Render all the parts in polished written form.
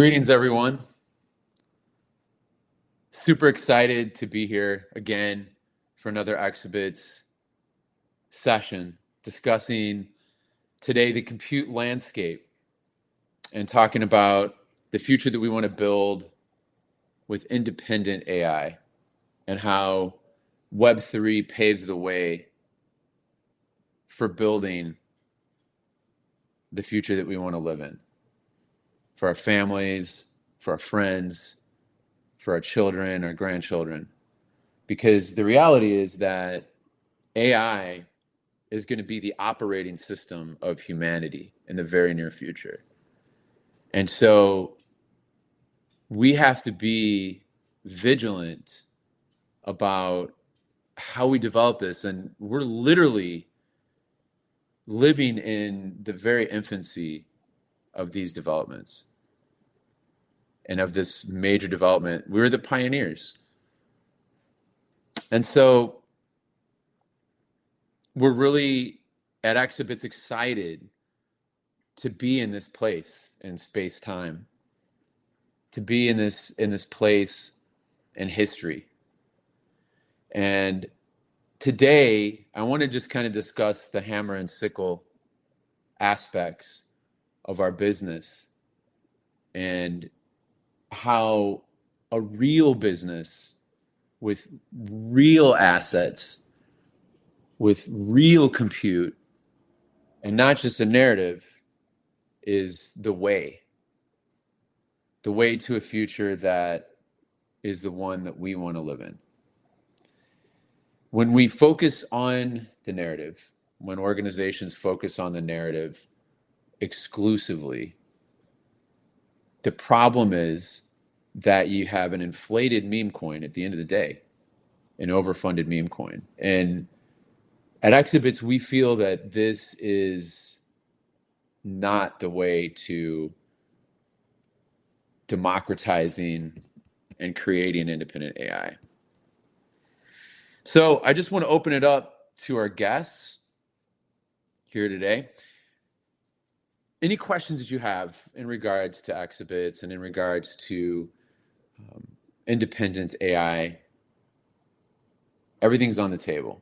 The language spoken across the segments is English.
Greetings, everyone. Super excited to be here again for another Exhibits session discussing today the compute landscape and talking about the future that we want to build with independent AI and how Web3 paves the way for building the future that we want to live in for our families, for our friends, for our children, our grandchildren. Because the reality is that AI is going to be the operating system of humanity in the very near future. And so we have to be vigilant about how we develop this. And we're literally living in the very infancy of these developments and of this major development. We were the pioneers. And so we're really at Exhibits excited to be in this place in space-time, to be in this place in history. And today, I want to just kind of discuss the hammer and sickle aspects of our business and how a real business with real assets, with real compute, and not just a narrative, is the way to a future that is the one that we want to live in. When we focus on the narrative, when organizations focus on the narrative exclusively, the problem is that you have an inflated meme coin at the end of the day, an overfunded meme coin. And at Exhibits, we feel that this is not the way to democratizing and creating independent AI. So I just want to open it up to our guests here today. Any questions that you have in regards to Exhibits and in regards to independent AI, everything's on the table.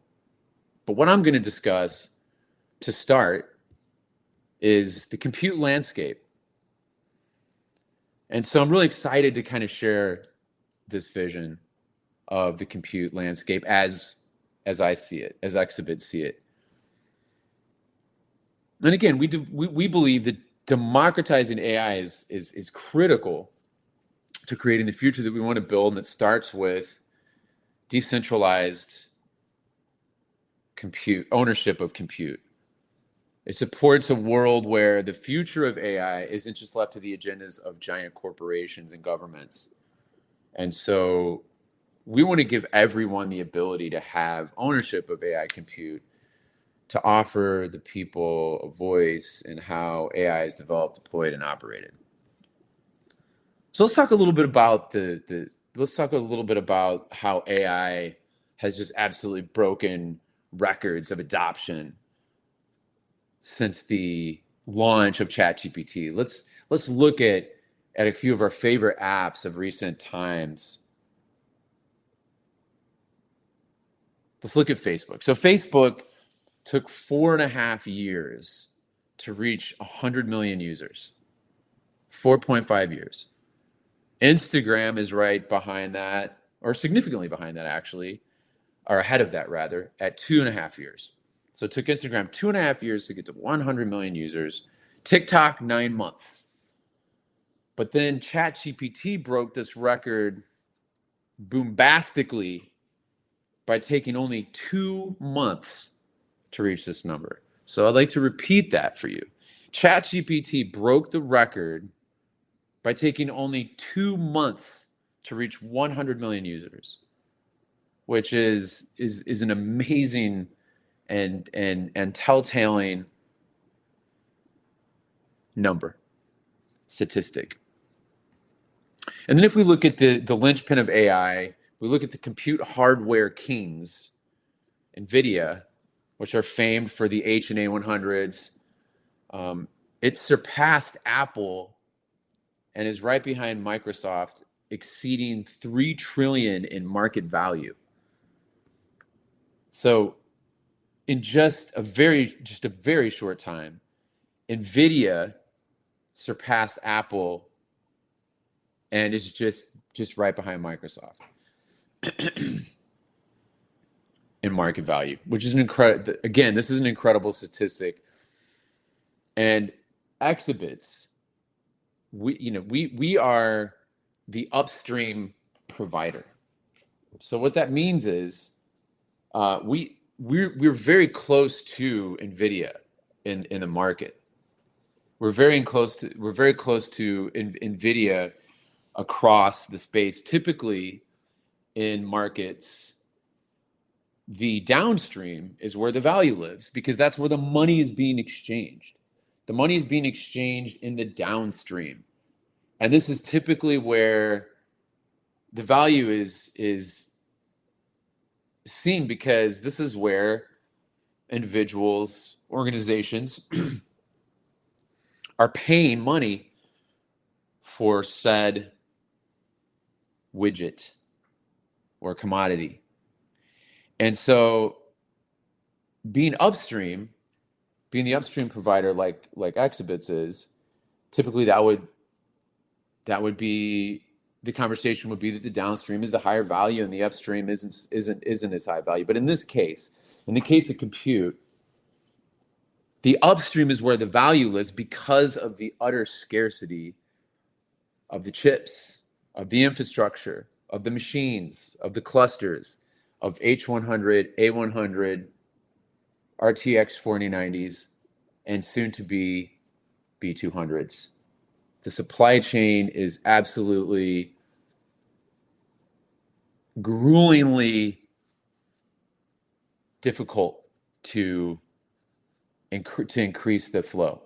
But what I'm going to discuss to start is the compute landscape. And so I'm really excited to kind of share this vision of the compute landscape as I see it, as Exhibits see it. And again, we believe that democratizing AI is critical to creating the future that we want to build, and it starts with decentralized compute, ownership of compute. It supports a world where the future of AI isn't just left to the agendas of giant corporations and governments. And so we want to give everyone the ability to have ownership of AI compute, to offer the people a voice in how AI is developed, deployed, and operated. So let's talk a little bit about how AI has just absolutely broken records of adoption since the launch of ChatGPT. Let's look at a few of our favorite apps of recent times. Let's look at Facebook. So Facebook took 4.5 years to reach 100 million users. 4.5 years. Instagram is right behind that, or significantly behind that actually, or ahead of that rather, at 2.5 years. So it took Instagram 2.5 years to get to 100 million users. TikTok, 9 months. But then ChatGPT broke this record bombastically by taking only 2 months to reach this number. So I'd like to repeat that for you. ChatGPT broke the record by taking only 2 months to reach 100 million users, which is an amazing and telltale number, statistic. And then if we look at the linchpin of AI, we look at the compute hardware kings, NVIDIA, which are famed for the H and A100s. It surpassed Apple and is right behind Microsoft, exceeding 3 trillion in market value. So in just a very short time, Nvidia surpassed Apple and is just right behind Microsoft in market value, which is this is an incredible statistic. And exhibits, we are the upstream provider. So what that means is we're very close to Nvidia in the market. We're very close to Nvidia across the space. Typically in markets, the downstream is where the value lives, because that's where the money is being exchanged. The money is being exchanged in the downstream. And this is typically where the value is seen, because this is where individuals, organizations are paying money for said widget or commodity. And so being the upstream provider like Exhibits is, typically that would be, the conversation would be that the downstream is the higher value and the upstream isn't as high value. But in this case, in the case of compute, the upstream is where the value lives, because of the utter scarcity of the chips, of the infrastructure, of the machines, of the clusters, of H100, A100, RTX 4090s, and soon to be B200s. The supply chain is absolutely gruelingly difficult to increase the flow.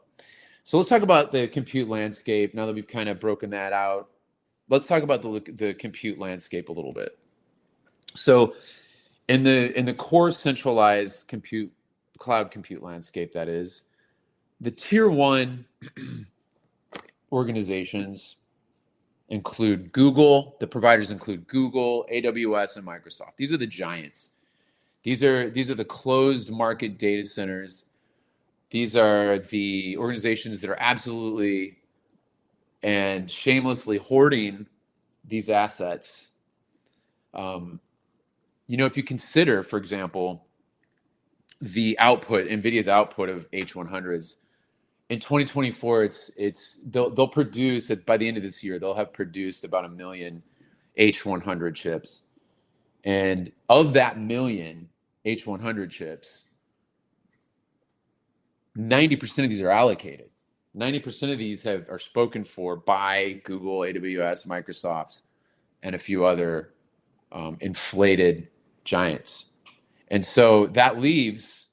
So let's talk about the compute landscape. Now that we've kind of broken that out, let's talk about the compute landscape a little bit. So in the core centralized cloud compute landscape, that is, the tier one organizations include Google. The providers include Google, AWS, and Microsoft. These are the giants. These are the closed market data centers. These are the organizations that are absolutely and shamelessly hoarding these assets. If you consider, for example, the output, NVIDIA's output of H100s, in 2024, they'll produce, by the end of this year, they'll have produced about 1 million H100 chips. And of that 1 million H100 chips, 90% of these are allocated. 90% of these are spoken for by Google, AWS, Microsoft, and a few other inflated giants. And so that leaves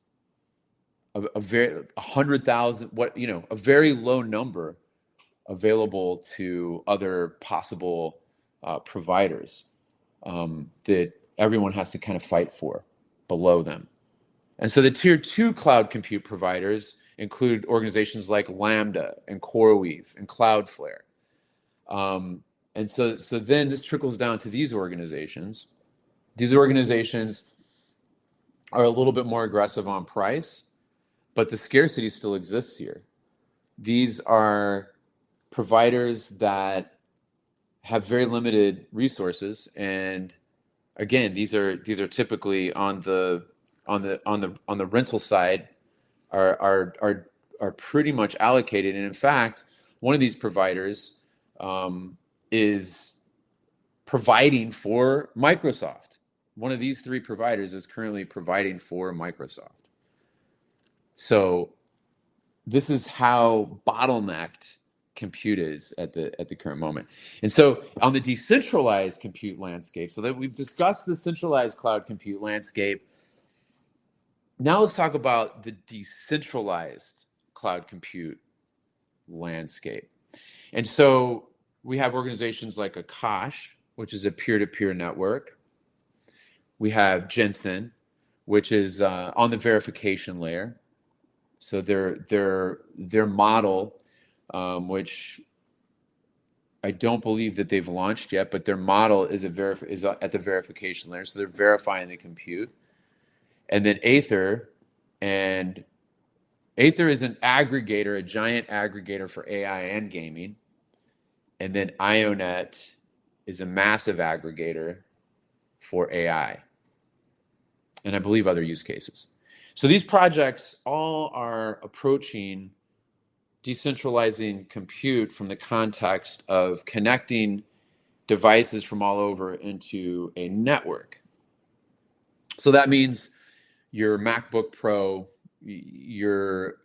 a very low number available to other possible providers that everyone has to kind of fight for below them. And so the tier two cloud compute providers include organizations like Lambda and CoreWeave and Cloudflare. And so then this trickles down to these organizations. These organizations are a little bit more aggressive on price, but the scarcity still exists here. These are providers that have very limited resources, and again, these are typically on the rental side are pretty much allocated. And in fact, one of these providers is providing for Microsoft. One of these three providers is currently providing for Microsoft. So this is how bottlenecked compute is at the current moment. And so on the decentralized compute landscape, so that we've discussed the centralized cloud compute landscape, now let's talk about the decentralized cloud compute landscape. And so we have organizations like Akash, which is a peer-to-peer network. We have Jensen, which is on the verification layer. So their model, which I don't believe that they've launched yet, but their model is at the verification layer, so they're verifying the compute. And then and Aether is an aggregator, a giant aggregator for AI and gaming. And then IONET is a massive aggregator for AI, and I believe other use cases. So these projects all are approaching decentralizing compute from the context of connecting devices from all over into a network. So that means your MacBook Pro, your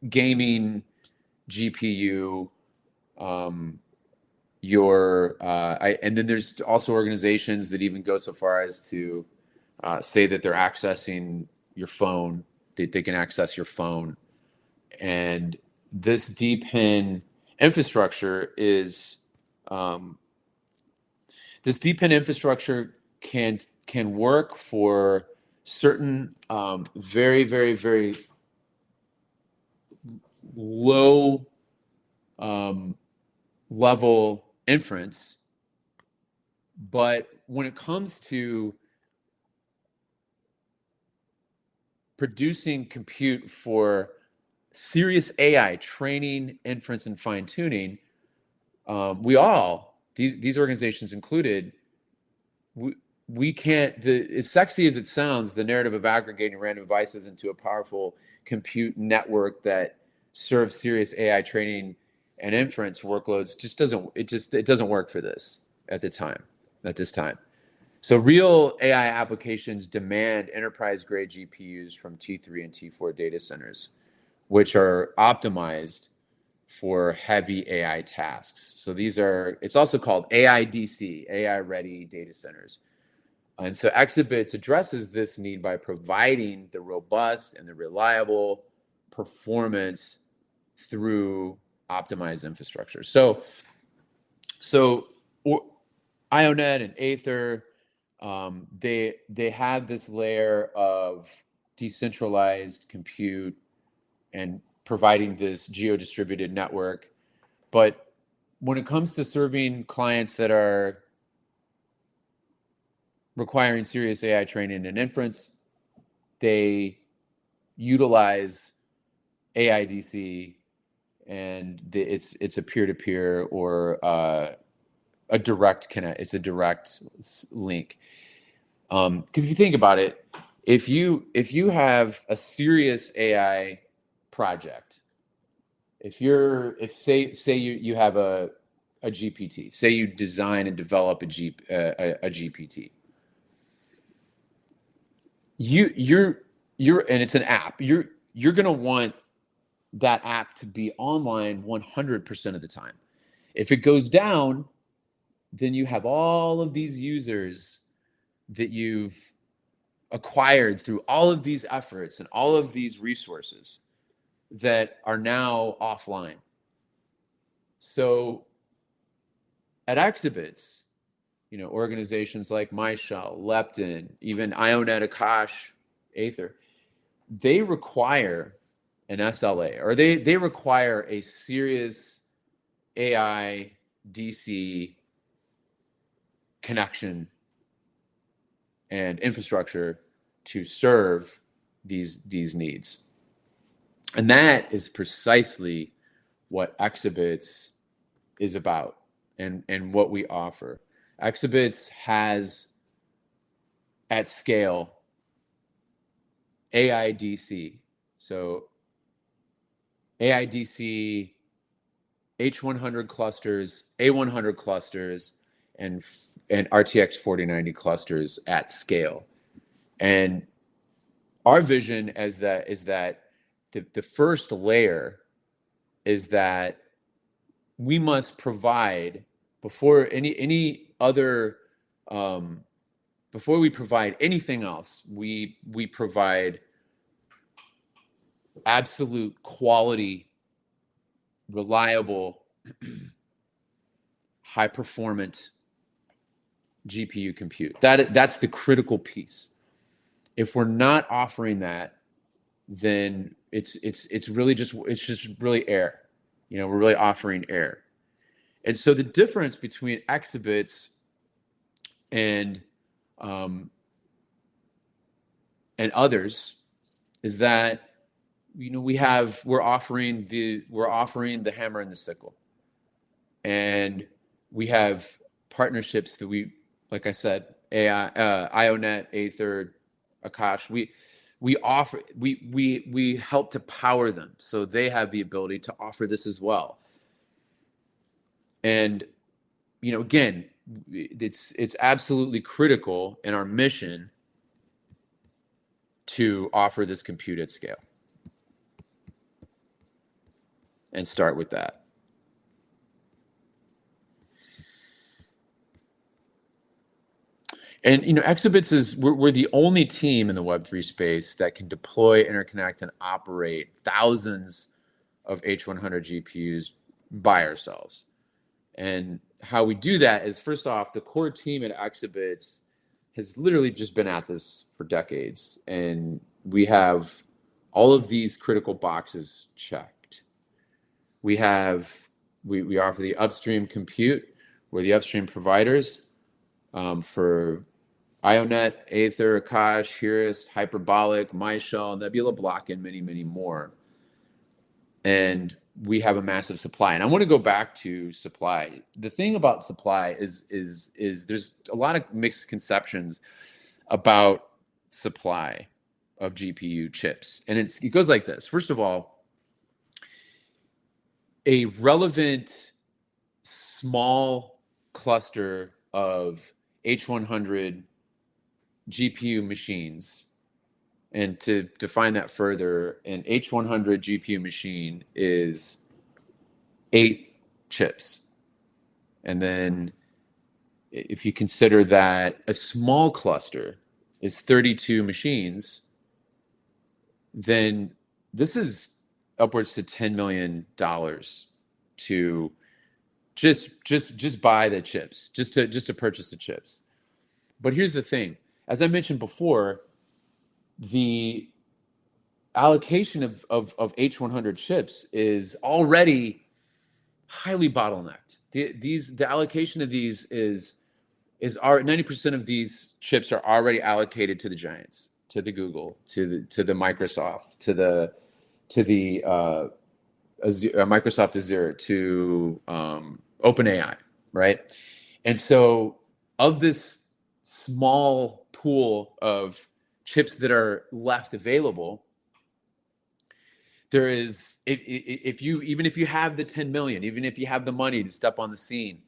gaming GPU, and then there's also organizations that even go so far as to say that they're accessing your phone, that they can access your phone. And this DPIN infrastructure can work for certain very, very, very low level inference. But when it comes to producing compute for serious AI training, inference, and fine tuning, these organizations included, we can't, as sexy as it sounds, the narrative of aggregating random devices into a powerful compute network that serves serious AI training and inference workloads it doesn't work for this at this time. So real AI applications demand enterprise-grade GPUs from T3 and T4 data centers, which are optimized for heavy AI tasks. So it's also called AIDC, AI-ready data centers. And so Exabits addresses this need by providing the robust and the reliable performance through optimized infrastructure. So IONET and Aether, they have this layer of decentralized compute and providing this geo-distributed network. But when it comes to serving clients that are requiring serious AI training and inference, they utilize AIDC, and it's a peer-to-peer or a direct connect. It's a direct link. Because if you think about it, if you have a serious AI project, say you have a GPT, say you design and develop a GPT, and it's an app, you're gonna want that app to be online 100% of the time. If it goes down, then you have all of these users that you've acquired through all of these efforts and all of these resources that are now offline. So at Exabits, organizations like MyShell, Lepton, even IONET, Akash, Aether, they require an SLA, or they require a serious AI DC connection and infrastructure to serve these needs. And that is precisely what Exabits is about and what we offer. Exabits has at scale AIDC. So AIDC, H100 clusters, A100 clusters, and RTX 4090 clusters at scale. And our vision is that the first layer is that we must provide before before we provide anything else, we provide absolute quality, reliable, high performant GPU compute. That's the critical piece. If we're not offering that, then it's just really air. We're really offering air. And so the difference between exhibits and um, others is that we're offering the hammer and the sickle, and we have partnerships that like I said, AI, IONET, Aether, Akash. We help to power them so they have the ability to offer this as well. And again, it's absolutely critical in our mission to offer this compute at scale, and start with that. And Exhibits we're the only team in the Web3 space that can deploy, interconnect, and operate thousands of H100 GPUs by ourselves. And how we do that is, first off, the core team at Exhibits has literally just been at this for decades, and we have all of these critical boxes checked. We offer the upstream compute. We're the upstream providers for IONET, Aether, Akash, Heuris, Hyperbolic, MyShell, Nebula Block, and many, many more. And we have a massive supply. And I want to go back to supply. The thing about supply is there's a lot of mixed conceptions about supply of GPU chips. And it goes like this. First of all, a relevant small cluster of H100 GPU machines, and to define that further, an H100 GPU machine is 8 chips. And then if you consider that a small cluster is 32 machines, then this is upwards to $10 million to just buy the chips, just to purchase the chips. But here's the thing. As I mentioned before, the allocation of H100 chips is already highly bottlenecked. The allocation of these is 90% of these chips are already allocated to the giants, to the Google, to the Microsoft, to the Microsoft Azure, to OpenAI, right? And so of this small pool of chips that are left available, there is, even if you have the 10 million, even if you have the money to step on the scene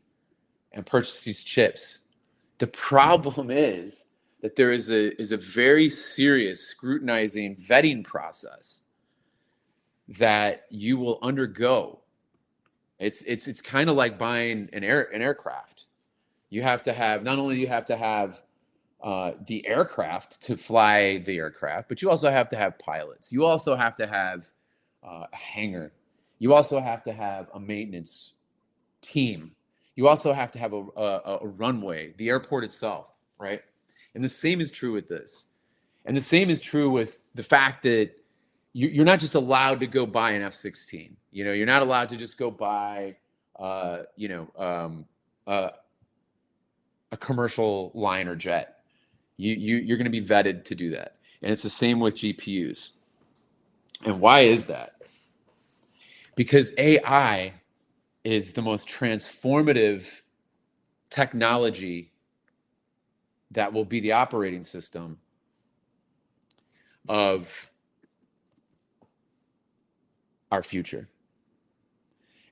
and purchase these chips, the problem is that there is a very serious scrutinizing vetting process that you will undergo. It's kind of like buying an aircraft. You have to have, not only do you have to have the aircraft to fly the aircraft, but you also have to have pilots. You also have to have a hangar. You also have to have a maintenance team. You also have to have a runway, the airport itself, right? And the same is true with this. And the same is true with the fact that you're not just allowed to go buy an F-16. You're not allowed to just go buy, a commercial liner jet. You're going to be vetted to do that. And it's the same with GPUs. And why is that? Because AI is the most transformative technology that will be the operating system of our future.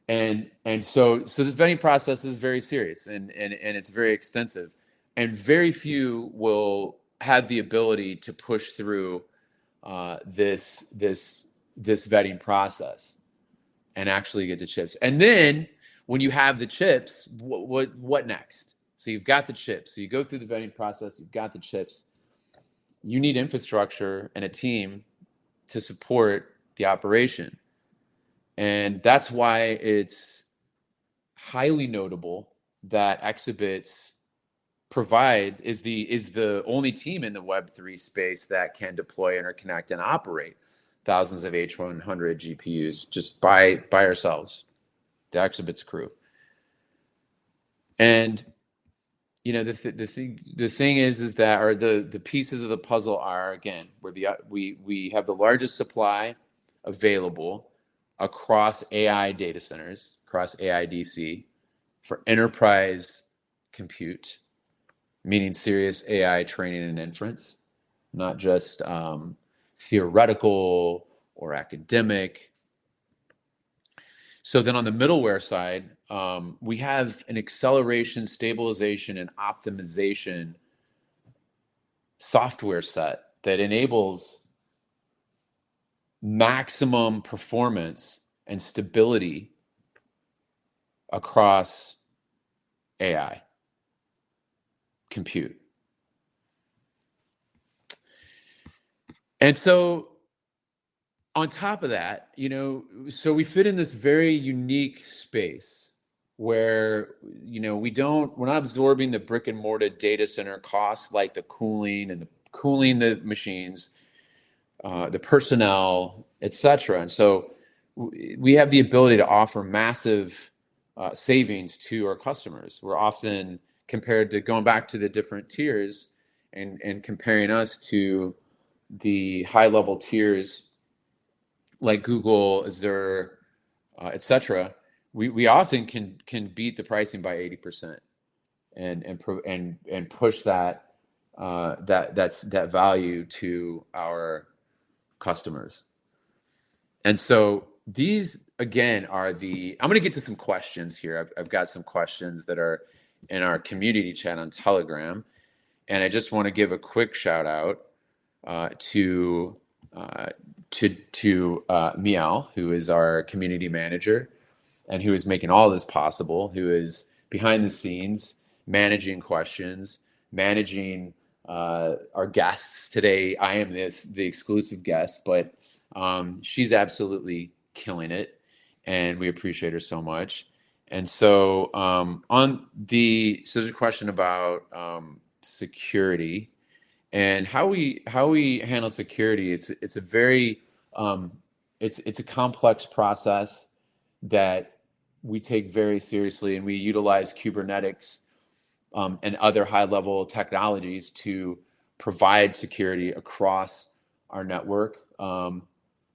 And so this vetting process is very serious and it's very extensive, and very few will have the ability to push through this vetting process and actually get the chips. And then when you have the chips, what next? So you've got the chips. So you go through the vetting process. You've got the chips. You need infrastructure and a team to support the operation. And that's why it's highly notable that Exhibits is the only team in the Web3 space that can deploy, interconnect, and operate thousands of H100 GPUs just by ourselves, the Exhibits crew. And the thing is that, or the pieces of the puzzle are, again, we have the largest supply available across AI data centers, across AIDC, for enterprise compute, meaning serious AI training and inference, not just theoretical or academic. So then on the middleware side, we have an acceleration, stabilization, and optimization software set that enables maximum performance and stability across AI compute. And so on top of that, so we fit in this very unique space where, we're not absorbing the brick and mortar data center costs, like the cooling the machines, the personnel, etc. And so we have the ability to offer massive savings to our customers. We're often compared to, going back to the different tiers and comparing us to the high level tiers like Google, Azure, etc. We often can beat the pricing by 80% and push that value to our customers. And so these, again, I'm going to get to some questions here. I've got some questions that are in our community chat on Telegram, and I just want to give a quick shout out to Miel, who is our community manager and who is making all this possible, who is behind the scenes managing questions, managing our guests today. I am the exclusive guest, but she's absolutely killing it, and we appreciate her so much. And so there's a question about security and how we handle security. It's a very it's a complex process that we take very seriously, and we utilize Kubernetes and other high-level technologies to provide security across our network.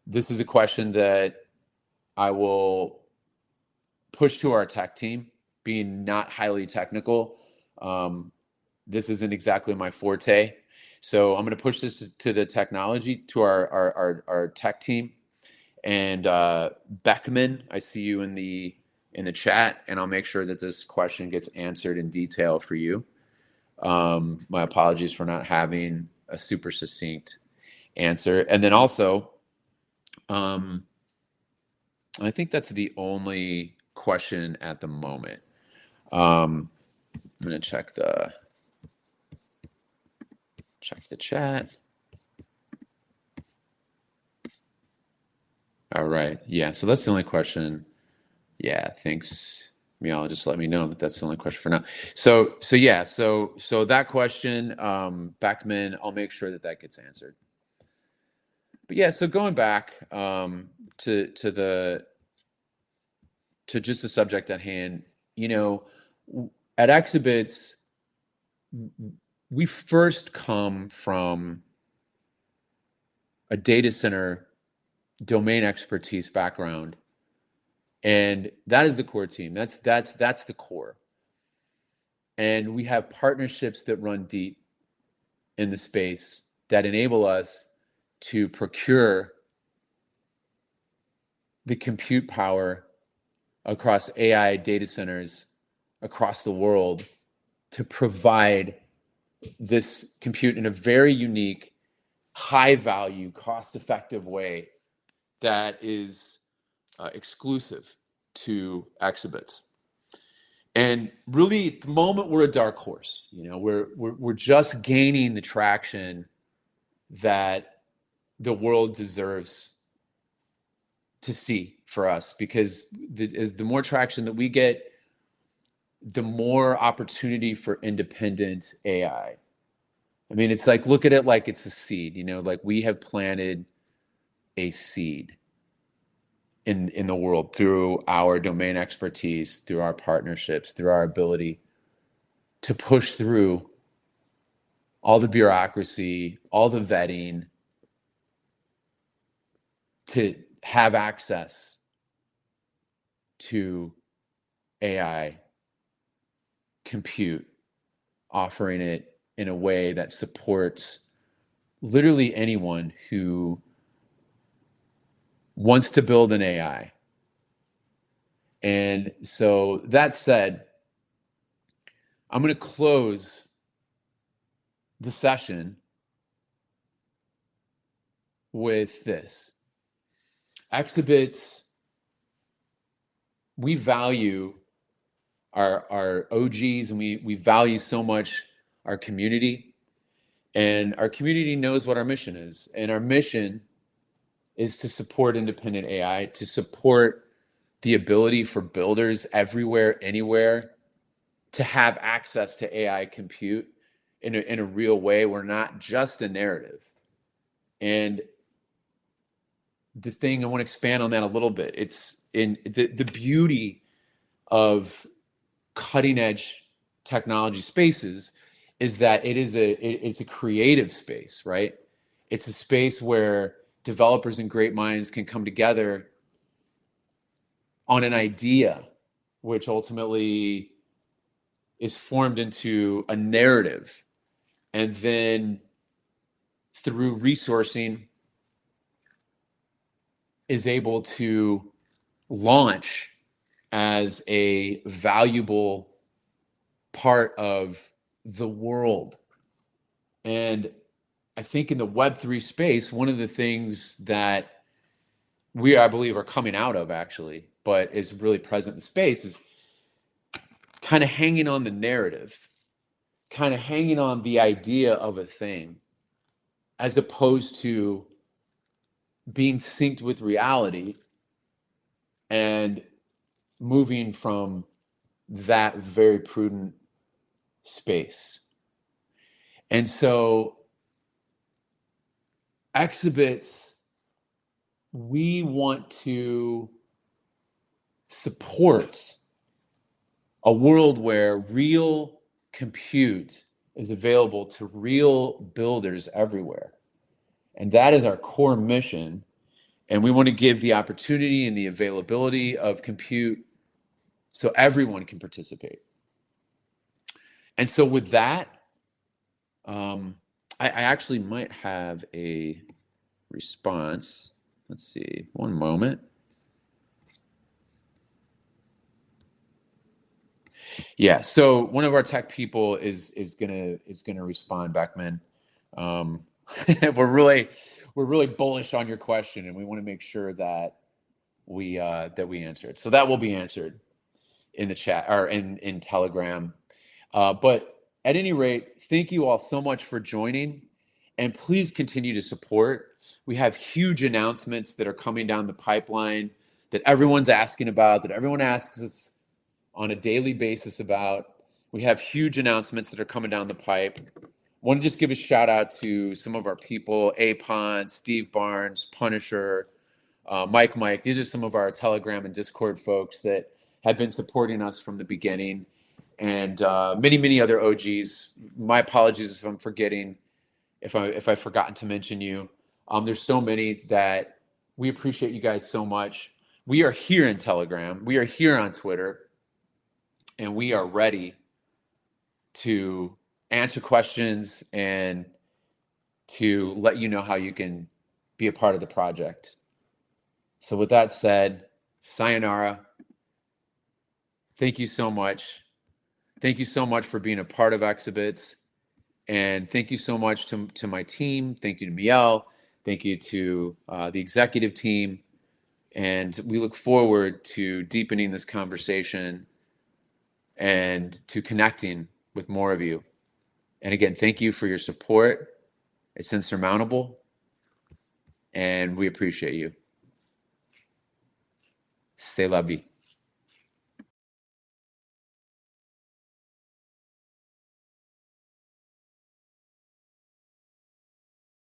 This is a question that I will push to our tech team, being not highly technical. This isn't exactly my forte. So I'm going to push this to the technology, to our tech team. And Beckman, I see you in the chat, and I'll make sure that this question gets answered in detail for you. My apologies for not having a super succinct answer. And then also, I think that's the only question at the moment. I'm going to check the chat. All right. Yeah. So that's the only question. Yeah. Thanks, Miel. Just let me know that that's the only question for now. So that question, Beckman, I'll make sure that gets answered. But yeah, so going back to just the subject at hand, at Exhibits, we first come from a data center domain expertise background, and that is the core team. That's the core. And we have partnerships that run deep in the space that enable us to procure the compute power across AI data centers across the world to provide this compute in a very unique, high value, cost effective way that is exclusive to Exhibits. And really, at the moment, we're a dark horse. We're just gaining the traction that the world deserves to see for us, because the more traction that we get, the more opportunity for independent AI. I mean, it's like, look at it like it's a seed, like we have planted a seed in the world through our domain expertise, through our partnerships, through our ability to push through all the bureaucracy, all the vetting, to have access to AI compute, offering it in a way that supports literally anyone who wants to build an AI. And so that said, I'm going to close the session with this. Exhibits, we value our OGs, and we value so much our community. And our community knows what our mission is. And our mission is to support independent AI, to support the ability for builders everywhere, anywhere, to have access to AI compute in a real way. We're not just a narrative. And the thing, I want to expand on that a little bit. It's in the beauty of cutting edge technology spaces is that it's a creative space, right? It's a space where developers and great minds can come together on an idea, which ultimately is formed into a narrative. And then through resourcing is able to launch as a valuable part of the world. And I think in the Web3 space, one of the things that I believe, are coming out of actually, but is really present in the space is kind of hanging on the narrative, kind of hanging on the idea of a thing, as opposed to being synced with reality and moving from that very prudent space. And so exhibits, we want to support a world where real compute is available to real builders everywhere. And that is our core mission. And we want to give the opportunity and the availability of compute so everyone can participate. And so with that, I actually might have a response. Let's see, one moment. Yeah, so one of our tech people is gonna respond, Beckman. We're really bullish on your question, and we want to make sure that we answer it. So that will be answered in the chat or in Telegram. But at any rate, thank you all so much for joining, and please continue to support. We have huge announcements that are coming down the pipeline that everyone's asking about, that everyone asks us on a daily basis about. We have huge announcements that are coming down the pipe. Want to just give a shout out to some of our people: Apon, Steve Barnes, Punisher, Mike. These are some of our Telegram and Discord folks that have been supporting us from the beginning, and many other OGs. My apologies if I'm forgetting, if I've forgotten to mention you. There's so many that we appreciate you guys so much. We are here in Telegram. We are here on Twitter. And we are ready to answer questions and to let you know how you can be a part of the project. So with that said, sayonara. Thank you so much. Thank you so much for being a part of Exhibits. And thank you so much to my team. Thank you to Miel. Thank you to the executive team. And we look forward to deepening this conversation and to connecting with more of you. And again, thank you for your support. It's insurmountable, and we appreciate you. C'est la vie.